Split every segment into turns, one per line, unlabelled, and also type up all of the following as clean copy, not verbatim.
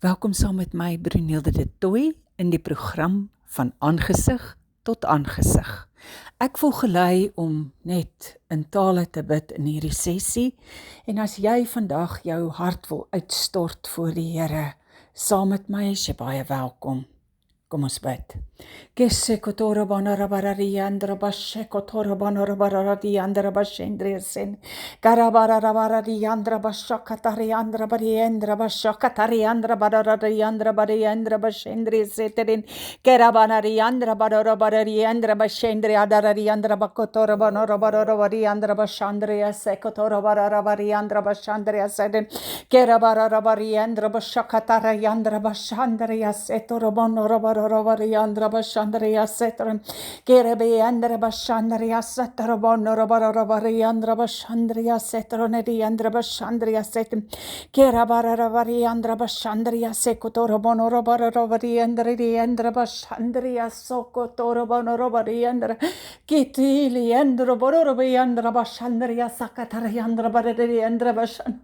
Welkom saam met my, Brunilde de Tooy, in die program van aangesig tot aangesig. Ek voel gelei om net in tale te bid in hierdie sessie, en as jy vandag jou hart wil uitstort voor die Here, saam met my is jy baie welkom. Kom ons bid. Kesekotoro banarabarariandra bashekotoro banarabarariandra bashendresen. Garabararabarariandra bashakatariandra bariendra bashakatariandra bararariandra bariendra bashendreseterin. Garabanariandra bararabarariandra bashendriadarariandra bakotoro banarabarariandra bashandria sekotoro bararabariandra bashandria seden. Garabararabariandra bashakatariandra bashandria setoro banarabar Ravariandra Bashandria Setram, Kerebeandra Bashandria Satarabon, Rabarabariandra Bashandria Setronediandra Bashandria Setim, Kerabaravariandra Bashandria Secotorabon, Rabaravariandra Bashandria Socotorabon, Rabariandra, Kitiliandra Borobiandra Bashandria Sakatariandra Baradiandra Bashan,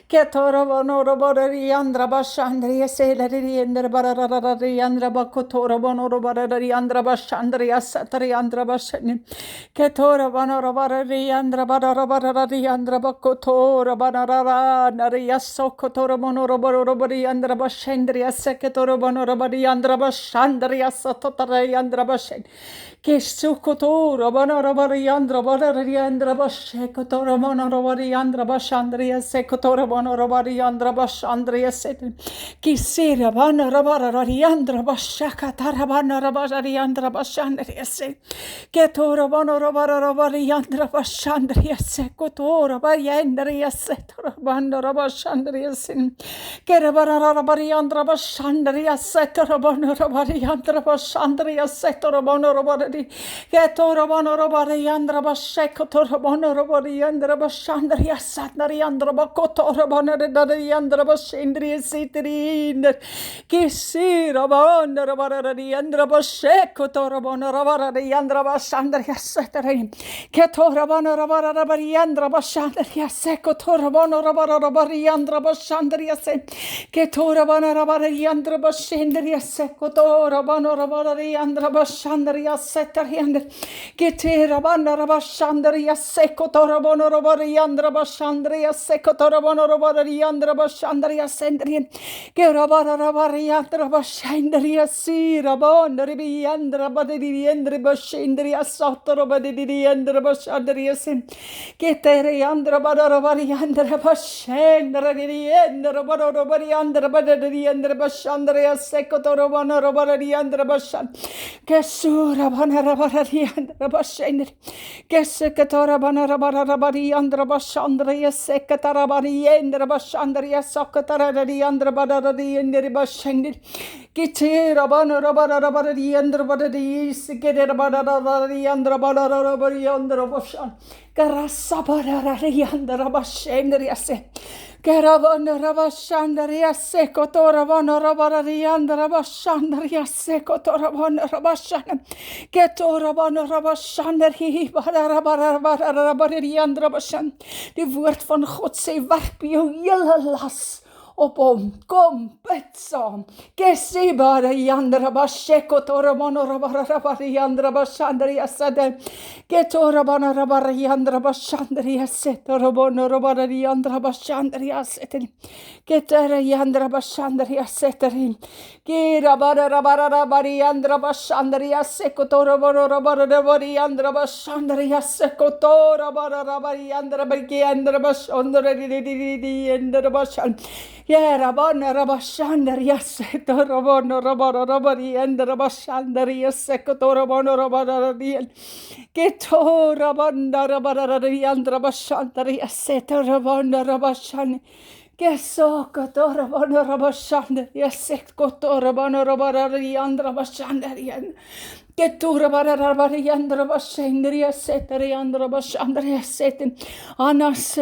Ketorabon, Rabariandra Bashandria Seladiandra Barariandra Bakotora Bonorobari Andra Bashandria Satari Andra Bashan Ketora Bonorobari Andra Badarabari Andra Bakotora Banara Naria Sokotora Monorobari Andra Bashandria Seketora Bonorobari Andra Bashandria Satari Andra Bashan Kesukotora Bonorobari Andra Badari Andra Bashekotora Monorobari Andra Bashandria Sekotora Bonorobari Andra Bashandria Setin Kisira Banarabari Andra Shakatarabana Rabariandra Bashandriase, Ketorabano Rabariandra Bashandriase, Kotora Bayandriase, Torabanda Rabashandriasin, Kerabarabariandra Bashandriase, Torabano Rabariandra Bashandriase, Torabano Rabari, Ketorabano Rabariandra Bashekotorabano Rabariandra Bashandriasat, Nariandra Bakotorabana Dariandra Bashandriasitrin, Kisira. Andra Basheko Torabona Ravara Yandra Bashandria Setterin Ketorabana Ravara Yandra Bashandria Seko Torabona Ravara Yandra Bashandria Sen Ketorabana Ravara Yandra Bashandria Seko Torabana Ravara Yandra Bashandria Setterin Keterabana Ravashandria Seko Torabona Ravara Yandra Bashandria Seko Torabona Ravara Yandra Bashandria Sendrin Kerabara Ravara Yandra Bashandria Sirabon, Ribiandra Badiriandra Bashindria Sotoro Badiriandra Bashandria Sim, Keteriandra Badarabariandra Bashendra Riandra Badabariandra Badariandra Bashandria Secotorabana Rabariandra Bashan, Kesura Banarabariandra Bashendri, Kesekatora Banarabariandra Bashandria Sekatarabariandra Bashandria Sokatarariandra Badariandra Bashendri. Kitira bana rabara rabara diandra bada diis kitira bana rabara diandra bada rabara diandra bashan karasa bada diandra bashendria se karavana rabashandria se kotoravana rabara diandra bashandria se kotoravana rabashan ketoravana rabashandri bada rabara rabara diandra bashan. Die woord van God sê werp jou hele las op hom, kom, bid saam. Kesibara yandra basheko toramono rabara yandra bashandria sade. Ketorabana rabara yandra bashandria setorobono rabara yandra bashandria setin. Ketera yandra bashandria seterin. Kirabara rabara rabari yandra bashandria sekotorobono rabara rabari yandra bashandria sekotora bara rabari yandra bagi yandra bashandra di yandra bashan. Yerabana Rabashandar Yaseto Rabano Rabara Rabari and Rabashandar Yasekotorabano Rabaradian Geto Rabanda Rabaradi and Rabashandar Yaseto Rabanda Rabashan Geso Kotorabano Rabashandar Yasekotorabano Rabaradi and Rabashandarian Getura Barabari and Rabashandar Yasetari and Rabashandar Yasetin Anas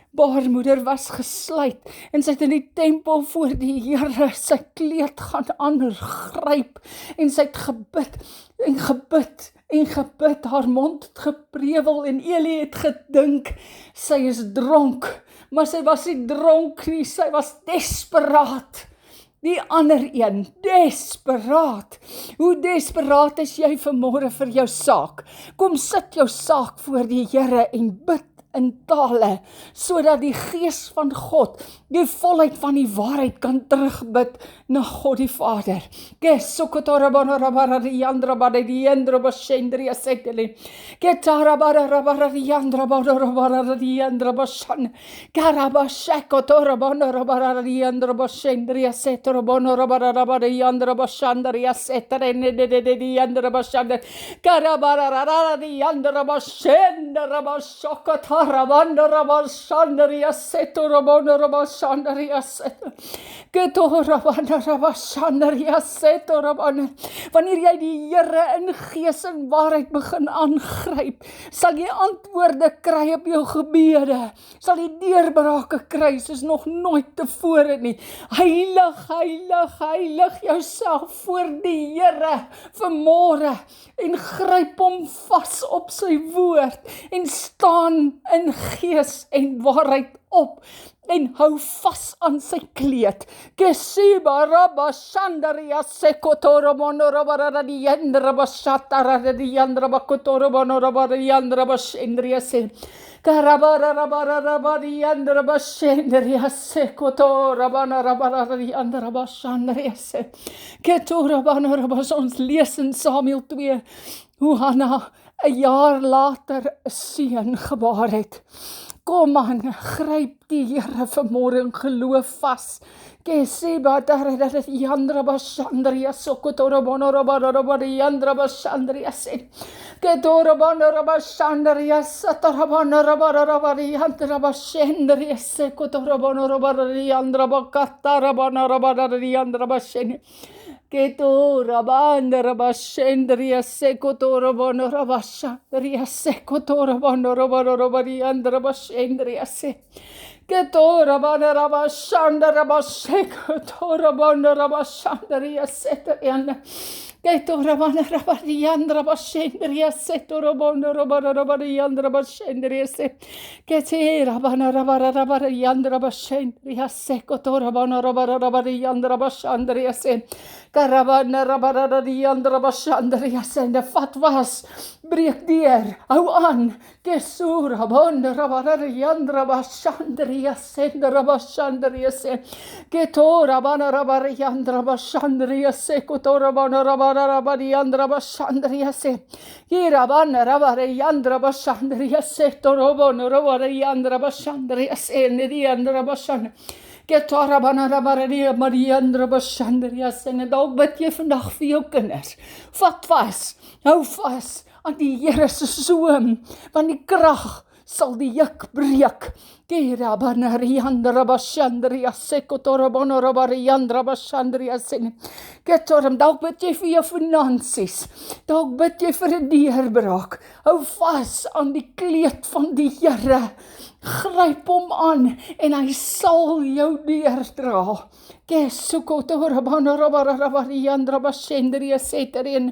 baarmoeder was gesluit en sy het in die tempel voor die Here sy kleed gaan aangryp en sy het gebid en gebid en gebid, haar mond het geprewel en Eli het gedink sy is dronk, maar sy was nie dronk nie, sy was desperaat. Die ander een, desperaat. Hoe desperaat is jy vanmôre vir jou saak? Kom sit jou saak voor die Here en bid in tale, sodat die Gees van God, die volheid van die waarheid kan terugbid na God die Vader. Rabanda Rabashandaria Seto Rabona Rabashandaria Seto Keto Rabanda Rabashandaria Seto Rabana. Wanneer jy die Here in gees en waarheid begin aangryp, sal jy antwoorde kry op jou gebede, sal jy deurbrake kry soos nog nooit tevore nie. Heilig, heilig, heilig jouself voor die Here vanmôre en gryp hom vas op sy woord en staan in gees en waarheid op en hou vas aan sy kleed. Kesiba rabashandaria sekotoro monorabara di yandra bashatara di yandra bakotoro monorabara yandra bashendria se. Karabara rabara rabari yandra bashendria sekotoro monorabara di yandra bashandria se. Ketora monorabas, ons lees in Samuel 2 hoe Hanna 'n jaar later 'n seun gebaar het. Kom aan, gryp die Here vanmôre in geloof vas. Kesiba darada yandra bashandria sokotoro monorabara yandra bashandria se. Ketora monorabashandria satarabana rabara yandra bashendria se kotoro monorabara yandra bakatara rabara yandra bashen. Keto rabanda rabashendria sekotora bono rabashandria sekotora bono rabari andra bashendria se. Keto rabana rabashanda rabasekotora bono rabashandria setariana. Keto rabana rabari andra bashendria setora bono rabari andra bashendria se. Kete rabana rabari andra bashendria sekotora bono rabari andra bashandria se. Karavana rabara die andere bashandria sende vat was, breek deur, hou aan, kesura bonde rabara die andere bashandria sende rabashandria se, ketora bana rabara die andere bashandria se, kotora bana rabara die andere bashandria se, kira bana rabara die andere bashandria se, torobona rabara die andere bashandria se, die andere bashandria. Ketara banarabaria Mariandra bashandria en dalk bid jy vandag vir jou kinders. Vat vas, hou vas aan die Here se soem, want die krag sal die juk breek. Kera banariandra bashandria sekotora banarabariandra bashandria sen. Ketoram, dalk bid jy vir jou finansies. Dalk bid jy vir 'n deurbraak. Hou vas aan die kleed van die Here. Gryp hom aan en hy sal jou deurdra. Kesukotora banarabariandra bashandria seterin.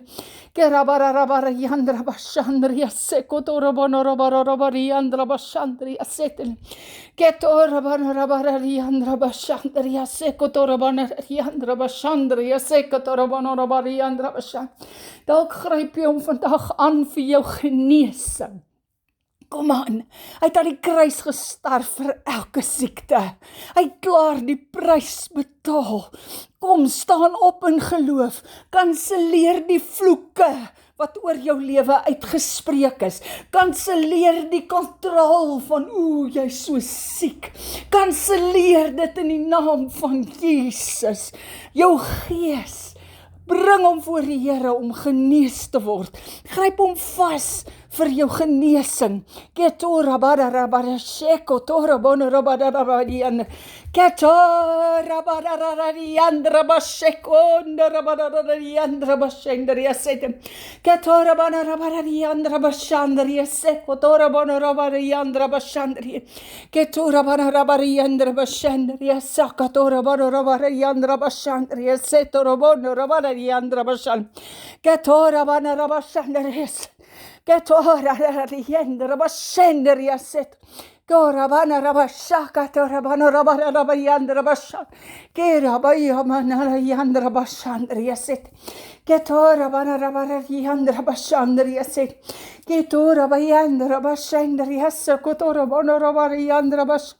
Kerabarabariandra bashandria sekotora banarabariandra bashandria seterin. Ketora banarabariandra bashandria sekotora banariandra bashandria sekotora banarabariandra bashandria. Dalk gryp jy hom vandag aan vir jou genesing. Kom aan, hy het aan die kruis gesterf vir elke siekte. Hy het klaar die prys betaal. Kom, staan op in geloof. Kanselleer die vloeke wat oor jou lewe uitgespreek is. Kanselleer die kontrol van jy so siek. Kanselleer dit in die naam van Jesus. Jou gees, bring hom voor die Here om genees te word. Gryp hom vas vir jou genesing. Ketora barabara sheko tora bonarabara rabadian. Ketora barabarian rabasheko narabarian rabashendria setem. Ketora barabarian rabashandria seko tora bonarabarian rabashandria. Ketora barabarian rabashandria sakatora bonarabarian rabashandria setora bonarabarian rabashan. Ketora barabashandria. Ketora riendra bashendria set. Gorabana rabashaka torabana rabana rabayandra bashan. Gerabayamana yandra bashandriasit. Getorabana rabana yandra bashandriasit. Getorabayandra bashandriasa kotorabana rabana yandra bash.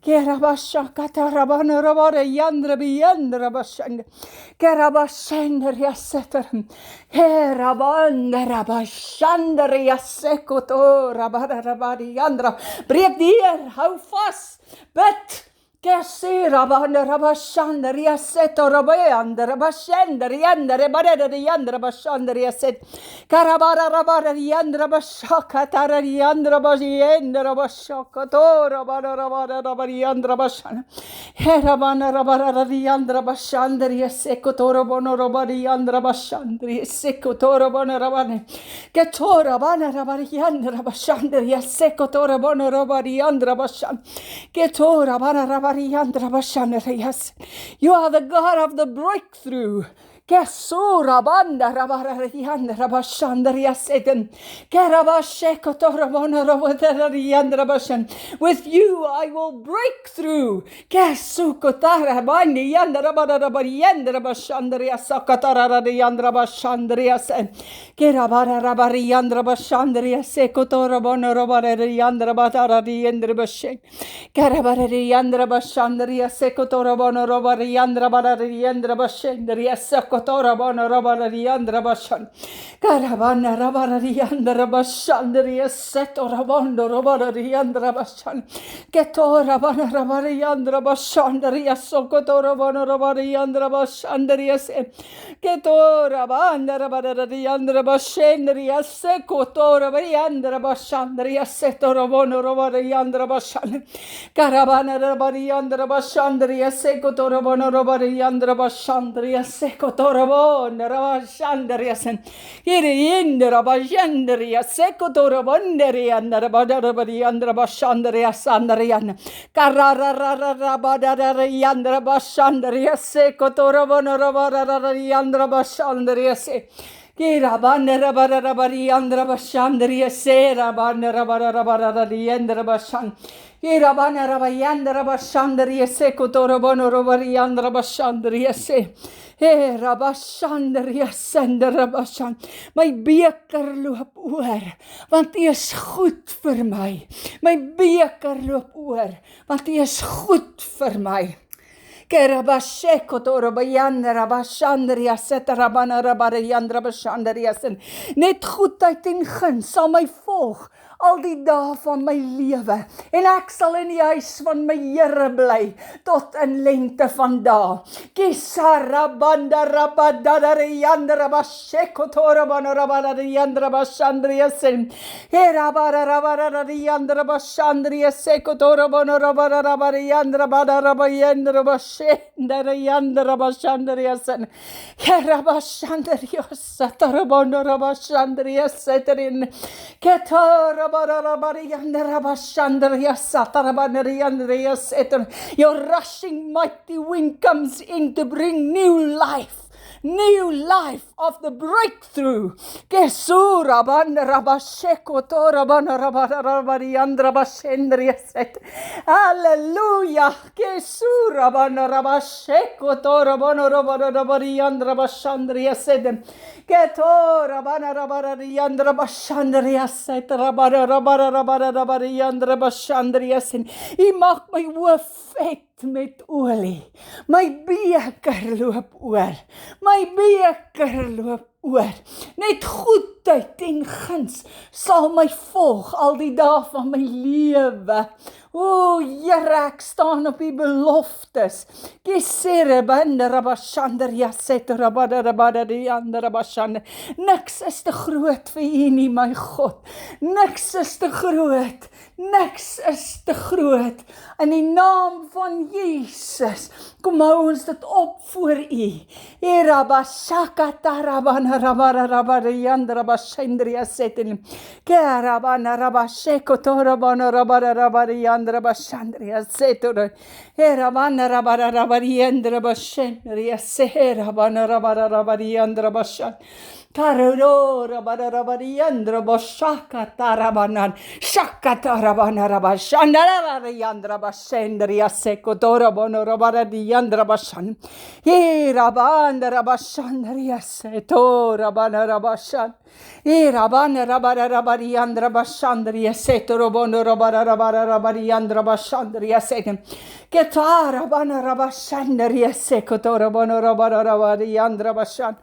Gerabasha katarabana rabana yandra biyandra bashan. Gerabashandria seterim. Herabandra bashandria sekoto rabana rabana yandra. Breek die Heer, hou vas, bid. Kesi rabana rabashanda riaseto rabayanda rabashanda rianda rebada rianda rabashanda riaset. Karabara rabara rianda rabashaka tara rianda rabashenda rabashaka to rabara rabara rabarianda rabashana. Herabana rabara rianda rabashanda riaseko to rabono rabarianda rabashanda riaseko to rabona rabane. Ketora bana rabarianda rabashanda riaseko to rabono rabarianda rabashan. Ketora bana rabarianda rabashanda rias. You are the God of the breakthrough. Kesura banda rabarianda rabashanda riaseten. Kerabasheko to rabono rabarianda rabashan. With you I will break through. Kesukotara bandi yanda rabarianda rabashanda riasakatara rianda rabashanda riasen. Kerabara rabarianda rabashanda riaseko to rabono rabarianda rabatara rianda rabashen. Kerabara rianda rabashanda riaseko to rabono rabarianda rabarianda rabashen riaseko to rabono rabarianda rabashan. Karabana rabarianda rabashanda riaseto rabono rabarianda rabashan. Ketora bana rabarianda rabashanda riasoko to rabono rabarianda rabashanda riase. Ketora bana rabarianda rabashanda riaseko to rabarianda rabashanda riaseto rabono rabarianda rabashan. Karabana rabarianda rabashanda riaseko to rabono rabarianda rabashanda riaseko to rabono rabashanda riasen. Iriinda rabashanda riaseko to rabonda rianda rabarianda rabashanda riasanda rian. Karara rabada rianda rabashanda riase kotorabana rabara rianda rabashanda riase. Kirabana rabara rabarianda rabashanda riase rabana rabara rianda rabashan. Kirabana rabayanda rabashanda riase kotorabana rabarianda rabashanda riase. Hey, rabashanda riasenda rabashan. My beker loop oor, want U is goed vir my. My beker loop oor, want U is goed vir my. Kerabasheko to rabayanda rabashandria setarabana rabarayandra bashandriasen. Net goedheid en guns sal my volg al die dae van my lewe, en ek sal in die huis van my Here bly tot in lengte van dae. Kisarabanda rabadadariandra rabasheko to rabana rabarayandra bashandriasen. Herabara rabarayandra bashandriaseko to rabana rabarayandra badarabayandra bash. Shendariandra bashandriasen. Kerabashandriasa tarabona rabashandriaseterin. Ketarabariandra bashandriasa tarabariandriaseter. Your rushing mighty wind comes in to bring new life. New life of the breakthrough. Kesura banda rabasheko tora banda rabariandra bashendriaset. Hallelujah. Kesura banda rabasheko tora banda rabariandra bashandriaset. Ketora banda rabariandra bashandriaset. Rabariandra bashandriaset. Hy maak my hoof vet met olie. My beker loop oor. My beker loop oor. Net goedheid en guns sal my volg al die dae van my lewe. O Here, ek staan op die beloftes. Kesere bande rabashandria set rabadabadadiandra. Niks is te groot vir U nie, my God. Niks is te groot. Niks is te groot. In die naam van Jesus, kom hou ons dit op voor U. Erabashakatarabana rabarabadiandra bashendria set. Kerabana rabashekotorabana rabarabadiandra yandra bashandria setoro. Erabana rabara rabari yandra bashandria seherabana rabara rabari yandra bashan. Taroro rabara rabari yandra bashaka tarabanan. Shaka tarabana rabashandra yandra bashandria sekotora bono rabara yandra bashan. Erabana rabashandria setora bana rabashan. Rabana rabara rabari yandra bashandria setoro bono rabara rabara rabari yandra bashandria setem. Ketara bana rabashandria sekotora bono rabara rabari yandra bashan.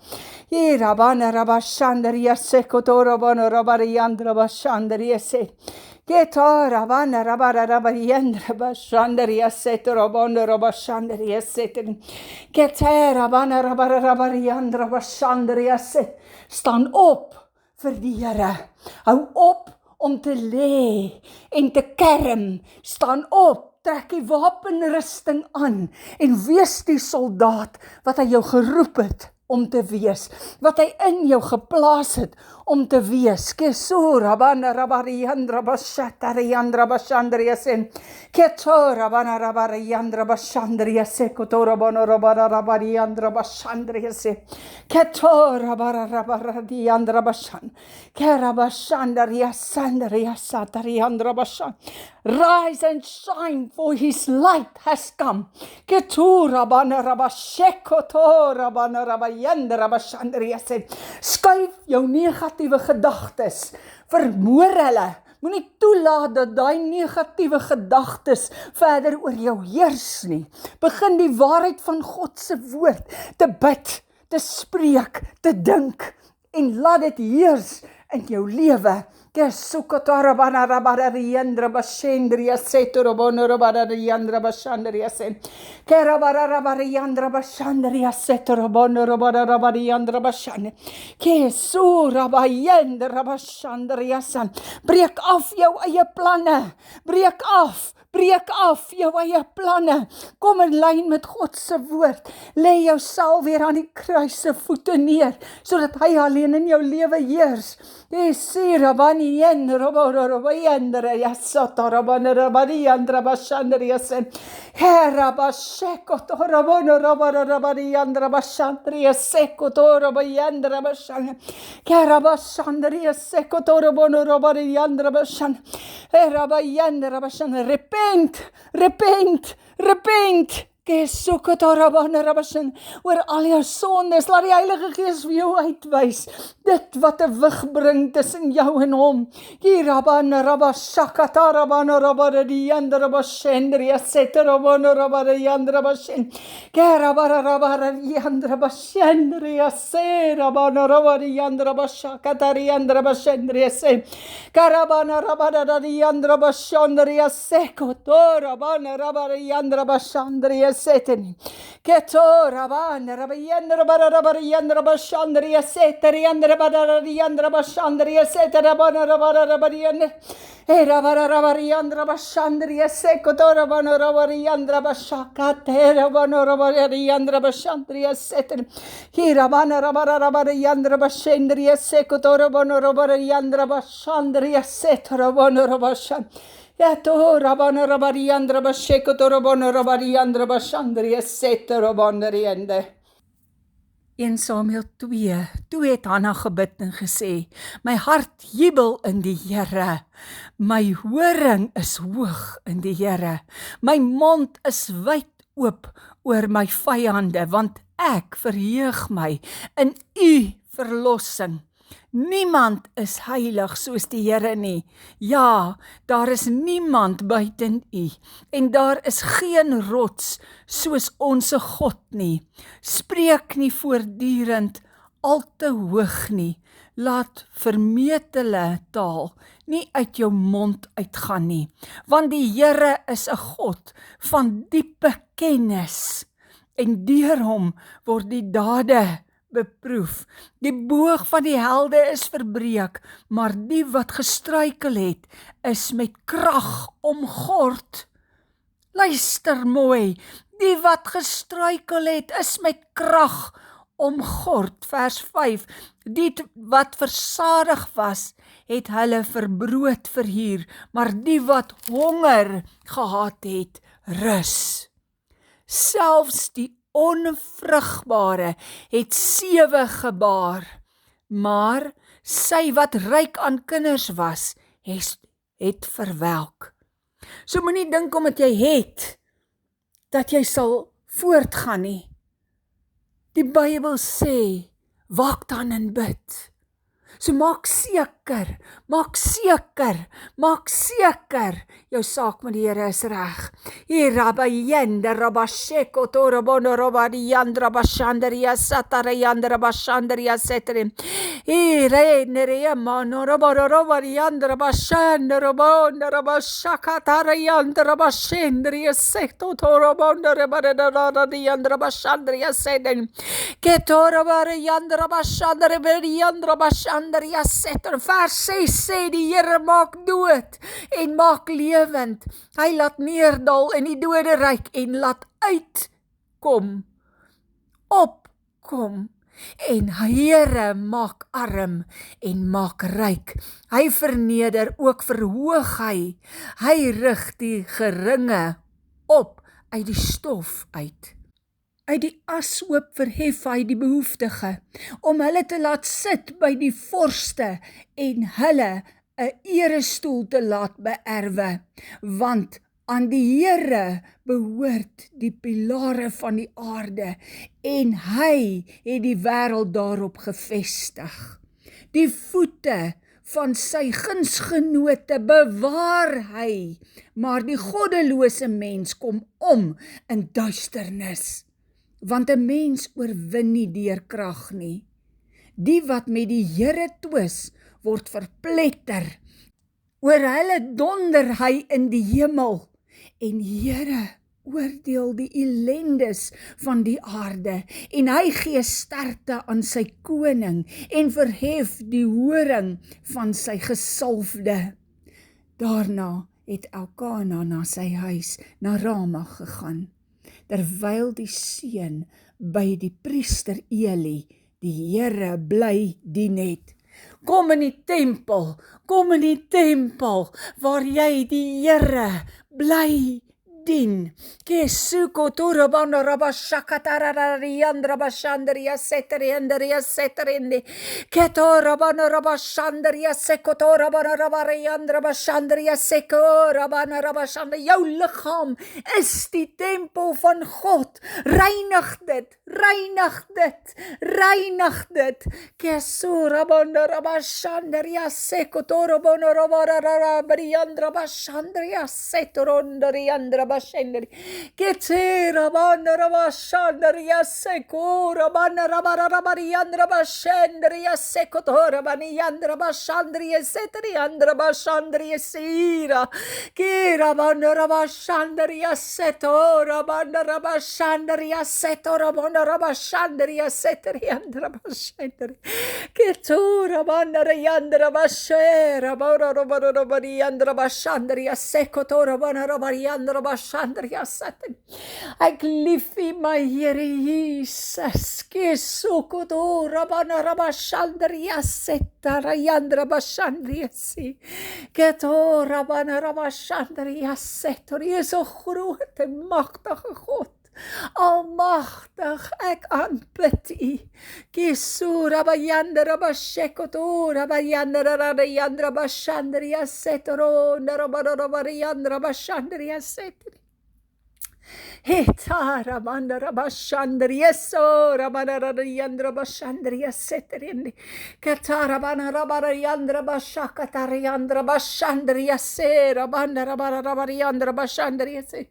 Rabana rabashandria sekotora bono rabari yandra bashandria se. Ketara bana rabara rabari yandra bashandria setoro bono rabashandria setem. Ketara bana rabara rabari yandra bashandria set. Staan op vir die Here. Hou op om te lê en te kerm. Staan op, trek die wapenrusting aan en wees die soldaat wat hy jou geroep het om te wees, wat hy in jou geplaas het om te wees. Kesura bana rabari yandra bashatari yandra bashandria sen. Ketora bana rabari yandra bashandria se kotora bana rabari yandra bashandria se. Ketora bara rabari yandra bashan. Kera bashandria sandria satari yandra bashan. Rise and shine, for his light has come. Ketura bana rabashekotora bana rabayandra bashandria se. Skuif jou negatiewe gedagtes, vermoor hulle. Moenie toelaat dat daai negatiewe gedagtes verder oor jou heers nie. Begin die waarheid van God se woord te bid, te spreek, te dink en laat dit heers in jou lewe. Kesukotara bana rabara yandra bashendria setoro bono rabara yandra bashandria sen. Kerabara rabara yandra bashandria setoro bono rabara yandra bashan. Kesura bayandra bashandria san. Breek af jou eie planne. Breek af jou eie planne. Kom in lyn met God se woord. Lê jouself weer aan die kruis se voete neer, sodat hy alleen in jou lewe heers. Esira bani yen roboro yandra yasata robana rabari yandra bashandri yasen. Hera basheko torobono robara rabari yandra bashandri yaseko torobo yandra bashan. Kera bashandri yaseko torobono robari yandra bashan. Hera bayandra bashan. Repent. Oor al jou sondes, laat die Heilige Gees vir jou uitwys, dit wat 'n wig bring tussen jou en hom. Kirabana rabashakata rabana rabara yandra bashendria seterabana rabara yandra bashen. Kerabara rabara yandra bashendria serabana rabara yandra bashakata yandra bashendria se. Karabana rabara yandra bashandria sekotora bana rabara yandra bashandria seteni. Ketora bana rabayandra bara yandra bashandria seteri yandra bara yandra bashandria setera bana rabara rabariyan. Era bara rabariandra bashandria sekotora bana rabariandra bashakatera bana rabariandra bashandria seteni. Hira bana rabara rabariandra bashendria sekotora bana rabariandra bashandria setera bana rabashan. Yato rabana rabariandra bashekotora bana rabariandra bashandria setera bana riende. 1 Samuel 2, toe het Hanna gebid en gesê, my hart jubel in die Here, my horing is hoog in die Here, my mond is wyd oop oor my vyande, want ek verheug my in u verlossing. Niemand is heilig soos die Here nie. Ja, daar is niemand buiten u en daar is geen rots soos onse God nie. Spreek nie voortdurend al te hoog nie. Laat vermetele taal nie uit jou mond uitgaan nie. Want die Here is 'n God van diepe kennis en deur hom word die dade beproef. Die boog van die helde is verbreek, maar die wat gestruikel het, is met krag omgord. Luister mooi, die wat gestruikel het, is met krag omgord, vers 5, die wat versadig was, het hulle vir brood verhuur, maar die wat honger gehad het, rus. Selfs die onvrugbare het 7 gebaar, maar sy wat ryk aan kinders was, het verwelk. So moenie dink omdat jy het, dat jy sal voortgaan nie. Die Bybel sê, waak dan en bid. So maak seker, jou saak met die Here is reg. Hirabayende rabasheko torobono robadiandra bashandaria satarayandra bashandaria setrim. Hireneria mano robadiandra bashandrobono rabashakatarayandra bashendria sekto torobono rabadiandra bashandria sedem. Ketorabariandra bashandriandra bashandria setter. Vers 6 sê die Here maak dood en maak lewend. Hy laat neerdal in die doderyk en laat uitkom, opkom. En Here maak arm en maak ryk. Hy verneder, ook verhoog hy. Hy rig die geringe op uit die stof uit. Uit die ashoop verhef hy die behoeftige, om hulle te laat sit by die vorste en hulle 'n erestoel te laat beerwe, want aan die Here behoort die pilare van die aarde en hy het die wêreld daarop gevestig. Die voete van sy gunsgenote bewaar hy, maar die goddelose mens kom om in duisternis. Want 'n mens oorwin nie deur krag nie. Die wat met die Here twis, word verpletter. Oor hulle donder hy in die hemel. En Here oordeel die elendes van die aarde. En hy gee sterkte aan sy koning. En verhef die horing van sy gesalfde. Daarna het Elkana na sy huis, na Rama gegaan. Terwyl die seun by die priester Eli die Here bly dien het. Kom in die tempel, waar jy die Here bly dien. Kesuko turabana rabashakatarariandra bashandaria seterendaria seterende. Ketorabana rabashandaria sekotorabana rabariandra bashandaria sekorabana rabashanda. Jou liggaam is die tempel van God. Reinig dit. Kesurabana rabashandaria sekotorabana rabariandra bashandaria setorondariandra bashendri. Ketera bana rabashandaria sekora bana rabarabariandra bashendria sekotora baniandra bashandria setriandra bashandria sira. Kera bana rabashandaria setora bana rabashandaria setora bana rabashandria setriandra bashendri. Ketura bana riandra bashera bana rabariandra bashandria sekotora bana rabariandra ek lief U my Here Jesus. Kesokoto rabana rabashandria setarayandra bashandria si. Keto rabana rabashandria setor. U is 'n groot en magtige God. Almagtig, ek aanbid U. Kesura bayandra bashekoto rabayandra radayandra bashandria setoro narabarabariandra bashandria setri. Hetara mandara bashandria so rabarabariandra bashandria setri. Katara banarabariandra bashakatariandra bashandria se rabarabariandra bashandria se.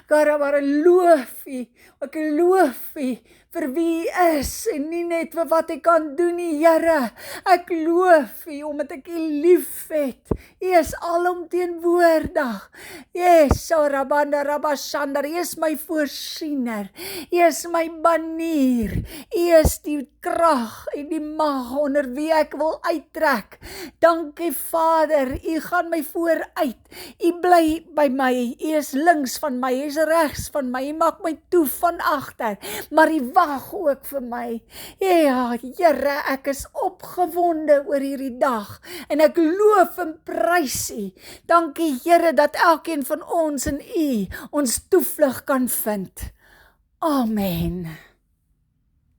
Garabara loof U, ek loof U vir wie U is en nie net vir wat ek kan doen nie, Here. Ek loof U omdat ek U liefhet. U is alomteenwoordig. Yes, Rabanda Rabashandar, U is my voorsiener. U is my banier. U is die krag en die mag onder wie ek wil uittrek. Dankie Vader, U gaan my vooruit. U bly by my. U is links van my, U is regs van my. U maak my toe van agter, maar U wag ook vir my. Ja, Here, ek is opgewonde oor hierdie dag en ek loof en prys U. Dankie Here dat elkeen van ons in U ons toevlug kan vind. Amen.